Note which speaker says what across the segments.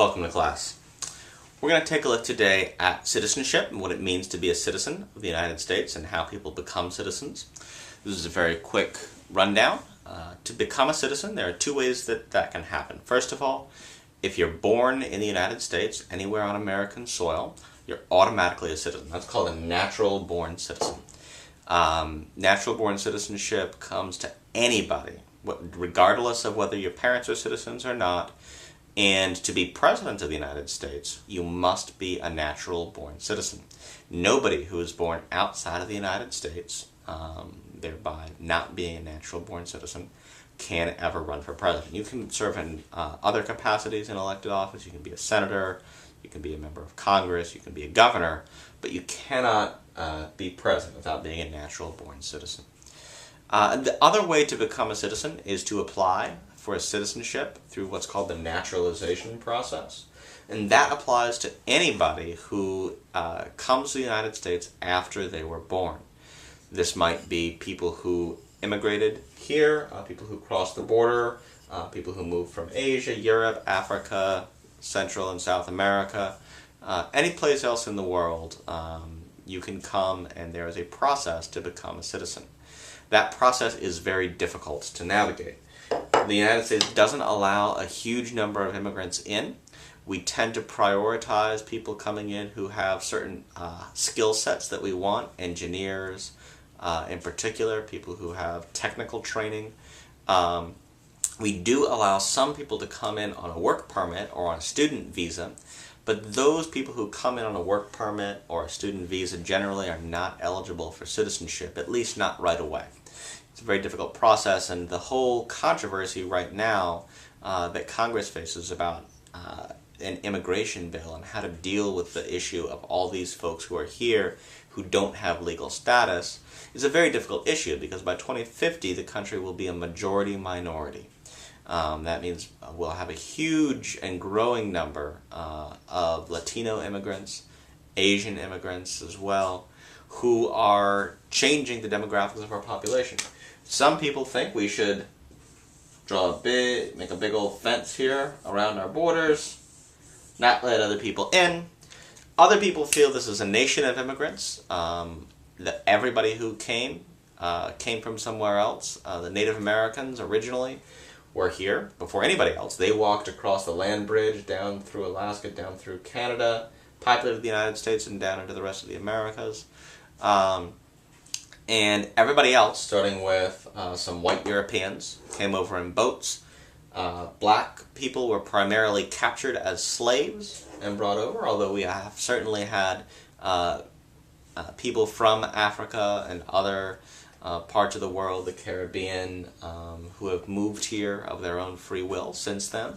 Speaker 1: Welcome to class. We're going to take a look today at citizenship and what it means to be a citizen of the United States and how people become citizens. This is a very quick rundown. To become a citizen, there are two ways that can happen. First of all, if you're born in the United States, anywhere on American soil, you're automatically a citizen. That's called a natural-born citizen. Natural-born citizenship comes to anybody, regardless of whether your parents are citizens or not. And to be president of the United States, you must be a natural-born citizen. Nobody who is born outside of the United States, thereby not being a natural-born citizen, can ever run for president. You can serve in other capacities in elected office. You can be a senator, you can be a member of Congress, you can be a governor, but you cannot be president without being a natural-born citizen. The other way to become a citizen is to apply for a citizenship through what's called the naturalization process. And that applies to anybody who comes to the United States after they were born. This might be people who immigrated here, people who crossed the border, people who moved from Asia, Europe, Africa, Central and South America, any place else in the world. You can come and there is a process to become a citizen. That process is very difficult to navigate. The United States doesn't allow a huge number of immigrants in. We tend to prioritize people coming in who have certain skill sets that we want, engineers in particular, people who have technical training. We do allow some people to come in on a work permit or on a student visa, but those people who come in on a work permit or a student visa generally are not eligible for citizenship, at least not right away. It's a very difficult process, and the whole controversy right now that Congress faces about an immigration bill and how to deal with the issue of all these folks who are here who don't have legal status is a very difficult issue, because by 2050 the country will be a majority minority. That means we'll have a huge and growing number of Latino immigrants, Asian immigrants as well, who are changing the demographics of our population. Some people think we should make a big old fence here around our borders, not let other people in. Other people feel this is a nation of immigrants, that everybody who came from somewhere else. The Native Americans originally were here before anybody else. They walked across the land bridge down through Alaska, down through Canada, populated the United States, and down into the rest of the Americas. And everybody else, starting with some white Europeans, came over in boats. Black people were primarily captured as slaves and brought over, although we have certainly had people from Africa and other parts of the world, the Caribbean, who have moved here of their own free will since then.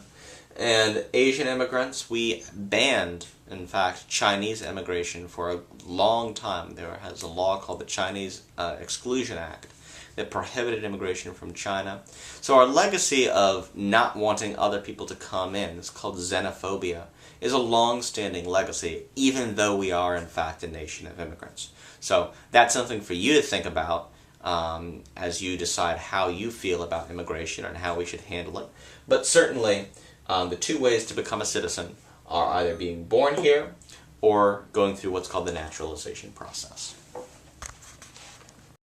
Speaker 1: And Asian immigrants, we banned, in fact, Chinese immigration for a long time. There has a law called the Chinese Exclusion Act that prohibited immigration from China. So our legacy of not wanting other people to come in, it's called xenophobia, is a long-standing legacy, even though we are, in fact, a nation of immigrants. So that's something for you to think about as you decide how you feel about immigration and how we should handle it. But certainly, the two ways to become a citizen are either being born here or going through what's called the naturalization process.